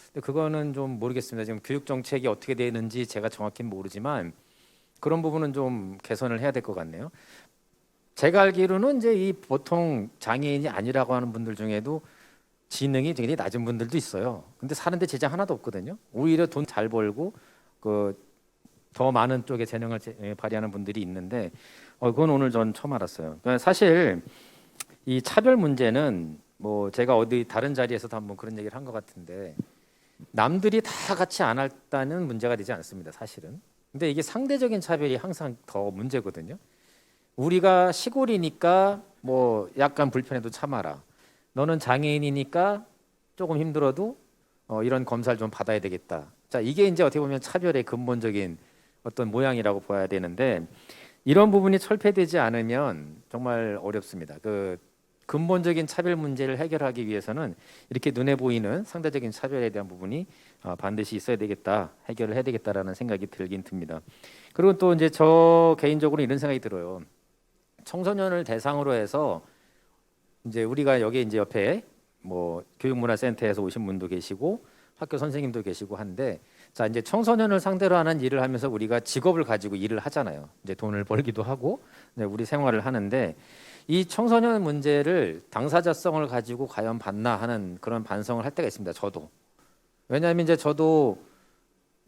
근데 그거는 좀 모르겠습니다. 지금 교육 정책이 어떻게 되는지 제가 정확히 모르지만 그런 부분은 좀 개선을 해야 될 것 같네요. 제가 알기로는 이제 이 보통 장애인이 아니라고 하는 분들 중에도 지능이 굉장히 낮은 분들도 있어요. 근데 사는데 지장 하나도 없거든요. 오히려 돈 잘 벌고 더 많은 쪽에 재능을 발휘하는 분들이 있는데 그건 오늘 전 처음 알았어요. 그러니까 사실 이 차별 문제는 뭐 제가 어디 다른 자리에서도 한번 그런 얘기를 한 것 같은데 남들이 다 같이 안 했다는 문제가 되지 않습니다. 사실은. 근데 이게 상대적인 차별이 항상 더 문제거든요. 우리가 시골이니까 뭐 약간 불편해도 참아라. 너는 장애인이니까 조금 힘들어도 이런 검사를 좀 받아야 되겠다. 자, 이게 이제 어떻게 보면 차별의 근본적인 어떤 모양이라고 봐야 되는데 이런 부분이 철폐되지 않으면 정말 어렵습니다. 그 근본적인 차별 문제를 해결하기 위해서는 이렇게 눈에 보이는 상대적인 차별에 대한 부분이 반드시 있어야 되겠다, 해결을 해야 되겠다라는 생각이 들긴 듭니다. 그리고 또 이제 저 개인적으로 이런 생각이 들어요. 청소년을 대상으로 해서 이제 우리가 여기 이제 옆에 뭐 교육문화센터에서 오신 분도 계시고 학교 선생님도 계시고 한데 자 이제 청소년을 상대로 하는 일을 하면서 우리가 직업을 가지고 일을 하잖아요. 이제 돈을 벌기도 하고 우리 생활을 하는데 이 청소년 문제를 당사자성을 가지고 과연 받나 하는 그런 반성을 할 때가 있습니다. 저도 왜냐하면 이제 저도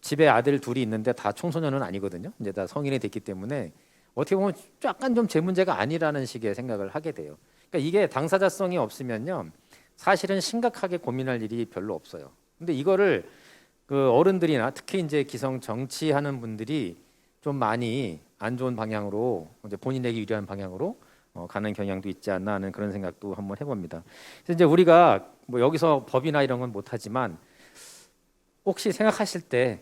집에 아들 둘이 있는데 다 청소년은 아니거든요. 이제 다 성인이 됐기 때문에 어떻게 보면 약간 좀 제 문제가 아니라는 식의 생각을 하게 돼요. 그러니까 이게 당사자성이 없으면요, 사실은 심각하게 고민할 일이 별로 없어요. 근데 이거를 그 어른들이나 특히 이제 기성 정치하는 분들이 좀 많이 안 좋은 방향으로 이제 본인에게 유리한 방향으로 가는 경향도 있지 않나 하는 그런 생각도 한번 해봅니다. 그래서 이제 우리가 뭐 여기서 법이나 이런 건 못하지만 혹시 생각하실 때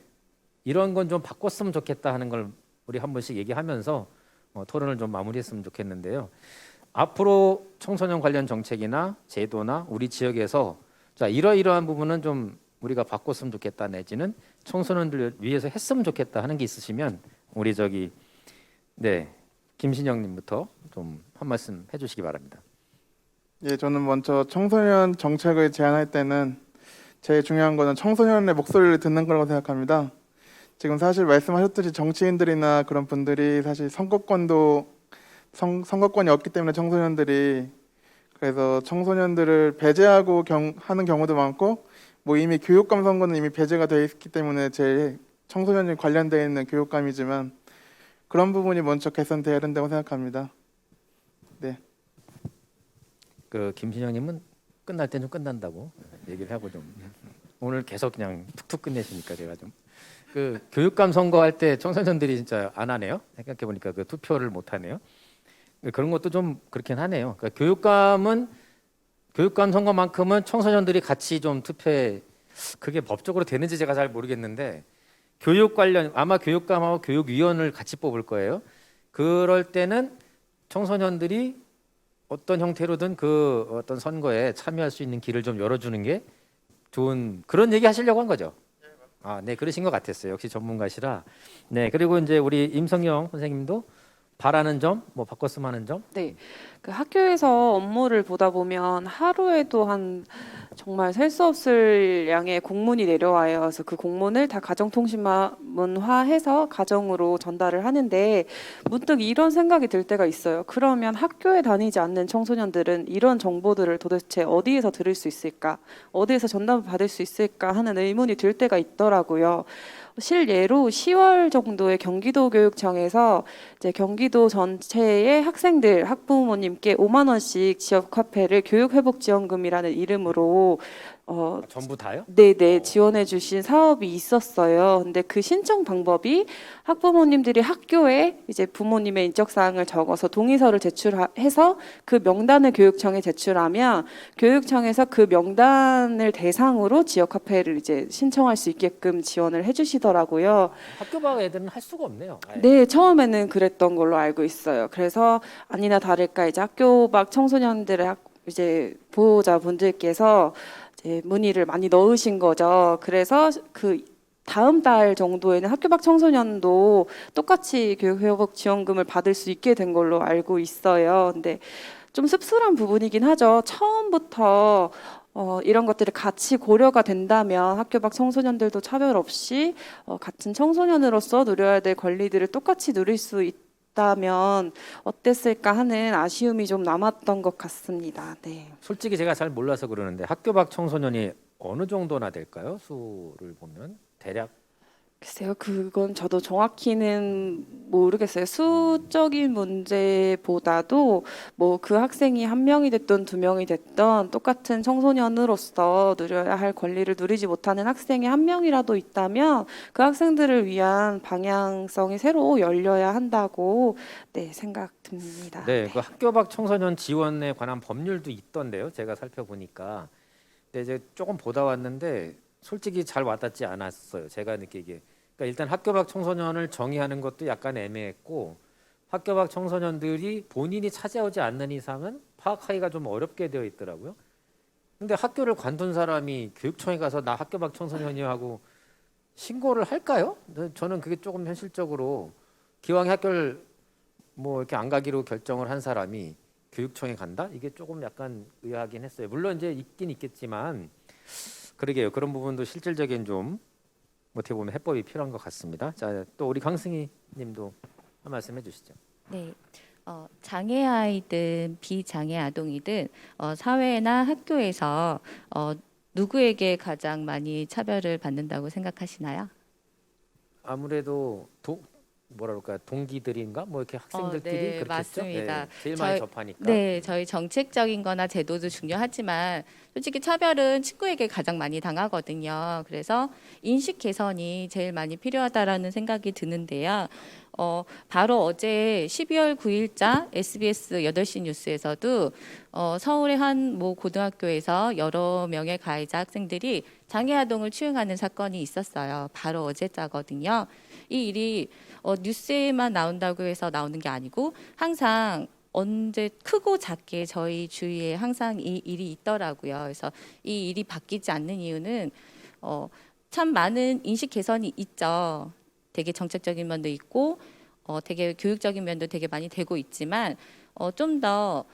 이런 건 좀 바꿨으면 좋겠다 하는 걸 우리 한 번씩 얘기하면서 토론을 좀 마무리했으면 좋겠는데요. 앞으로 청소년 관련 정책이나 제도나 우리 지역에서 자 이러이러한 부분은 좀 우리가 바꿨으면 좋겠다 내지는 청소년들 위해서 했으면 좋겠다 하는 게 있으시면 우리 김신영님부터 좀 한 말씀 해주시기 바랍니다. 예, 저는 먼저 청소년 정책을 제안할 때는 제일 중요한 거는 청소년의 목소리를 듣는 거라고 생각합니다. 지금 사실 말씀하셨듯이 정치인들이나 그런 분들이 사실 선거권이 없기 때문에 청소년들이 그래서 청소년들을 배제하고 하는 경우도 많고 뭐 이미 교육감 선거는 이미 배제가 되어 있기 때문에 제일 청소년이 관련되어 있는 교육감이지만 그런 부분이 먼저 개선돼야 된다고 생각합니다. 네. 그 김신영님은 끝날 때 좀 끝난다고 얘기를 하고 좀 오늘 계속 그냥 툭툭 끝내시니까 제가 좀 그 교육감 선거할 때 청소년들이 진짜 안 하네요. 생각해 보니까 그 투표를 못 하네요. 그런 것도 좀 그렇긴 하네요. 그러니까 교육감 선거만큼은 청소년들이 같이 좀 투표해 그게 법적으로 되는지 제가 잘 모르겠는데 교육 관련 아마 교육감하고 교육위원을 같이 뽑을 거예요. 그럴 때는 청소년들이 어떤 형태로든 그 어떤 선거에 참여할 수 있는 길을 좀 열어주는 게 좋은 그런 얘기 하시려고 한 거죠. 네 그러신 것 같았어요. 역시 전문가시라. 네 그리고 이제 우리 임성영 선생님도 바라는 점, 뭐 바꿨으면 하는 점. 네, 그 학교에서 업무를 보다 보면 하루에도 한 정말 셀 수 없을 양의 공문이 내려와요. 그래서 그 공문을 다 가정통신문화해서 가정으로 전달을 하는데 문득 이런 생각이 들 때가 있어요. 그러면 학교에 다니지 않는 청소년들은 이런 정보들을 도대체 어디에서 들을 수 있을까? 어디에서 전달을 받을 수 있을까 하는 의문이 들 때가 있더라고요. 실예로 10월 정도에 경기도교육청에서 이제 경기도 전체의 학생들, 학부모님께 5만 원씩 지역 화폐를 교육회복지원금이라는 이름으로 전부 다요? 네네 지원해 주신 사업이 있었어요. 근데 그 신청 방법이 학부모님들이 학교에 이제 부모님의 인적사항을 적어서 동의서를 제출해서 그 명단을 교육청에 제출하면 교육청에서 그 명단을 대상으로 지역화폐를 이제 신청할 수 있게끔 지원을 해주시더라고요. 학교 밖 애들은 할 수가 없네요. 아예. 네, 처음에는 그랬던 걸로 알고 있어요. 그래서 아니나 다를까 이제 학교 밖 청소년들의 이제 보호자분들께서 이제 문의를 많이 넣으신 거죠. 그래서 그 다음 달 정도에는 학교 밖 청소년도 똑같이 교육회복 지원금을 받을 수 있게 된 걸로 알고 있어요. 근데 좀 씁쓸한 부분이긴 하죠. 처음부터 이런 것들이 같이 고려가 된다면 학교 밖 청소년들도 차별 없이 같은 청소년으로서 누려야 될 권리들을 똑같이 누릴 수 있다면 어땠을까 하는 아쉬움이 좀 남았던 것 같습니다. 네. 솔직히 제가 잘 몰라서 그러는데 학교 밖 청소년이 어느 정도나 될까요? 수를 보면 대략 글쎄요, 그건 저도 정확히는 모르겠어요. 수적인 문제보다도 뭐 그 학생이 한 명이 됐든 두 명이 됐든 똑같은 청소년으로서 누려야 할 권리를 누리지 못하는 학생이 한 명이라도 있다면 그 학생들을 위한 방향성이 새로 열려야 한다고 생각 듭니다. 네, 그 학교 밖 청소년 지원에 관한 법률도 있던데요. 제가 살펴보니까. 근데 이제 조금 보다 왔는데 솔직히 잘 와닿지 않았어요. 제가 느끼기에. 그러니까 일단 학교 밖 청소년을 정의하는 것도 약간 애매했고 학교 밖 청소년들이 본인이 찾아오지 않는 이상은 파악하기가 좀 어렵게 되어 있더라고요. 근데 학교를 관둔 사람이 교육청에 가서 나 학교 밖 청소년이요 하고 신고를 할까요? 저는 그게 조금 현실적으로 기왕에 학교를 뭐 이렇게 안 가기로 결정을 한 사람이 교육청에 간다? 이게 조금 약간 의아하긴 했어요. 물론 이제 있긴 있겠지만 그러게요. 그런 부분도 실질적인 좀 어떻게 보면 해법이 필요한 것 같습니다. 자, 또 우리 강승희님도 한 말씀 해주시죠. 네. 장애 아이든 비장애 아동이든 사회나 학교에서 누구에게 가장 많이 차별을 받는다고 생각하시나요? 아무래도 뭐라 그럴까 동기들인가 뭐 이렇게 학생들끼리 네, 그렇겠죠. 맞습니다. 네, 제일 많이 접하니까. 네, 저희 정책적인 거나 제도도 중요하지만 솔직히 차별은 친구에게 가장 많이 당하거든요. 그래서 인식 개선이 제일 많이 필요하다라는 생각이 드는데요. 바로 어제 12월 9일자 SBS 8시 뉴스에서도 서울의 한 모 고등학교에서 여러 명의 가해자 학생들이 장애 아동을 추행하는 사건이 있었어요. 바로 어제자거든요. 이 일이 뉴스에만 나온다고 해서 나오는 게 아니고 항상 언제 크고 작게 저희 주위에 항상 이 일이 있더라고요. 그래서 이 일이 바뀌지 않는 이유는 참 많은 인식 개선이 있죠. 되게 정책적인 면도 있고 되게 교육적인 면도 되게 많이 되고 있지만 좀 더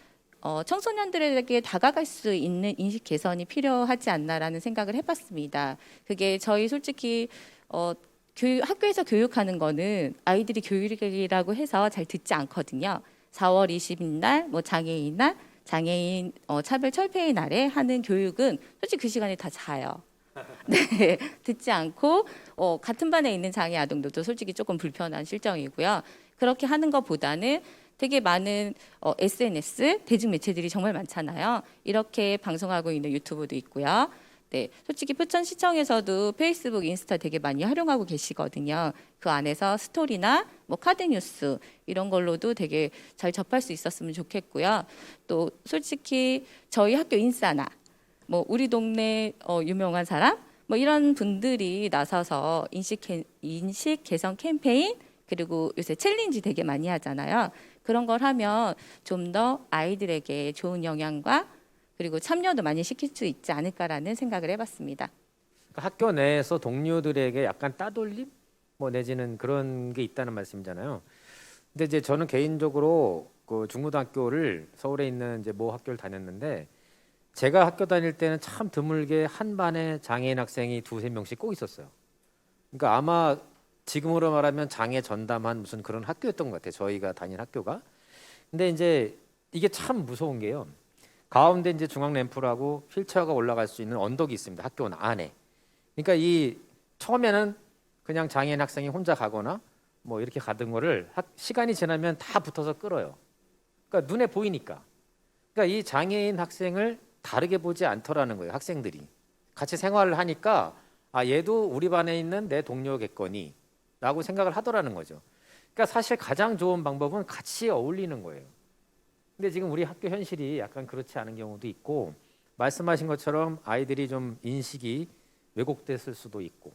청소년들에게 다가갈 수 있는 인식 개선이 필요하지 않나라는 생각을 해봤습니다. 그게 저희 솔직히 학교에서 교육하는 거는 아이들이 교육이라고 해서 잘 듣지 않거든요. 4월 20일 날, 뭐 장애인 날, 장애인 차별 철폐의 날에 하는 교육은 솔직히 그 시간에 다 자요. 네, 듣지 않고 같은 반에 있는 장애 아동들도 솔직히 조금 불편한 실정이고요. 그렇게 하는 것보다는 되게 많은 SNS 대중매체들이 정말 많잖아요. 이렇게 방송하고 있는 유튜브도 있고요. 네, 솔직히 포천시청에서도 페이스북, 인스타 되게 많이 활용하고 계시거든요. 그 안에서 스토리나 뭐 카드뉴스 이런 걸로도 되게 잘 접할 수 있었으면 좋겠고요. 또 솔직히 저희 학교 인싸나 뭐 우리 동네 유명한 사람 뭐 이런 분들이 나서서 인식 개선 캠페인 그리고 요새 챌린지 되게 많이 하잖아요. 그런 걸 하면 좀 더 아이들에게 좋은 영향과 그리고 참여도 많이 시킬 수 있지 않을까라는 생각을 해봤습니다. 그러니까 학교 내에서 동료들에게 약간 따돌림 뭐 내지는 그런 게 있다는 말씀이잖아요. 근데 이제 저는 개인적으로 그 중고등학교를 서울에 있는 이제 모 학교를 다녔는데 제가 학교 다닐 때는 참 드물게 한 반에 장애인 학생이 2~3명씩 꼭 있었어요. 그러니까 아마 지금으로 말하면 장애 전담한 무슨 그런 학교였던 것 같아요. 저희가 다닌 학교가. 근데 이제 이게 참 무서운 게요. 가운데 이제 중앙 램프라고 휠체어가 올라갈 수 있는 언덕이 있습니다. 학교 안에. 그러니까 이 처음에는 그냥 장애인 학생이 혼자 가거나 뭐 이렇게 가던 거를 시간이 지나면 다 붙어서 끌어요. 그러니까 눈에 보이니까. 그러니까 이 장애인 학생을 다르게 보지 않더라는 거예요. 학생들이 같이 생활을 하니까 아 얘도 우리 반에 있는 내 동료겠거니 라고 생각을 하더라는 거죠. 그러니까 사실 가장 좋은 방법은 같이 어울리는 거예요. 근데 지금 우리 학교 현실이 약간 그렇지 않은 경우도 있고 말씀하신 것처럼 아이들이 좀 인식이 왜곡됐을 수도 있고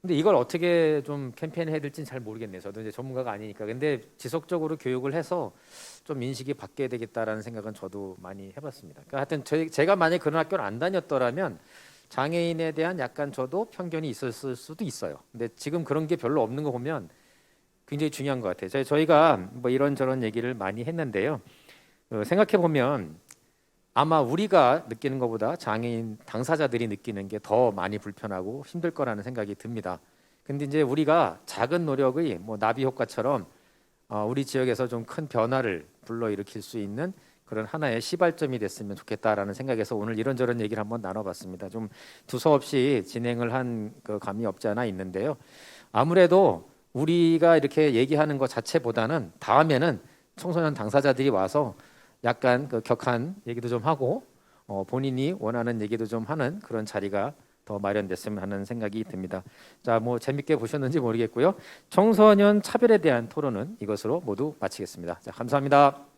근데 이걸 어떻게 좀 캠페인해야 될지는 잘 모르겠네요. 저도 이제 전문가가 아니니까. 근데 지속적으로 교육을 해서 좀 인식이 바뀌어야 되겠다라는 생각은 저도 많이 해봤습니다. 그러니까 하여튼 제가 만약에 그런 학교를 안 다녔더라면 장애인에 대한 약간 저도 편견이 있었을 수도 있어요. 근데 지금 그런 게 별로 없는 거 보면 굉장히 중요한 것 같아요. 저희가 뭐 이런저런 얘기를 많이 했는데요. 생각해 보면 아마 우리가 느끼는 것보다 장애인 당사자들이 느끼는 게 더 많이 불편하고 힘들 거라는 생각이 듭니다. 근데 이제 우리가 작은 노력의 뭐 나비 효과처럼 우리 지역에서 좀 큰 변화를 불러일으킬 수 있는 그런 하나의 시발점이 됐으면 좋겠다라는 생각에서 오늘 이런저런 얘기를 한번 나눠봤습니다. 좀 두서없이 진행을 한 그 감이 없지 않아 있는데요. 아무래도 우리가 이렇게 얘기하는 것 자체보다는 다음에는 청소년 당사자들이 와서 약간 그 격한 얘기도 좀 하고 본인이 원하는 얘기도 좀 하는 그런 자리가 더 마련됐으면 하는 생각이 듭니다. 자, 뭐 재밌게 보셨는지 모르겠고요. 청소년 차별에 대한 토론은 이것으로 모두 마치겠습니다. 자, 감사합니다.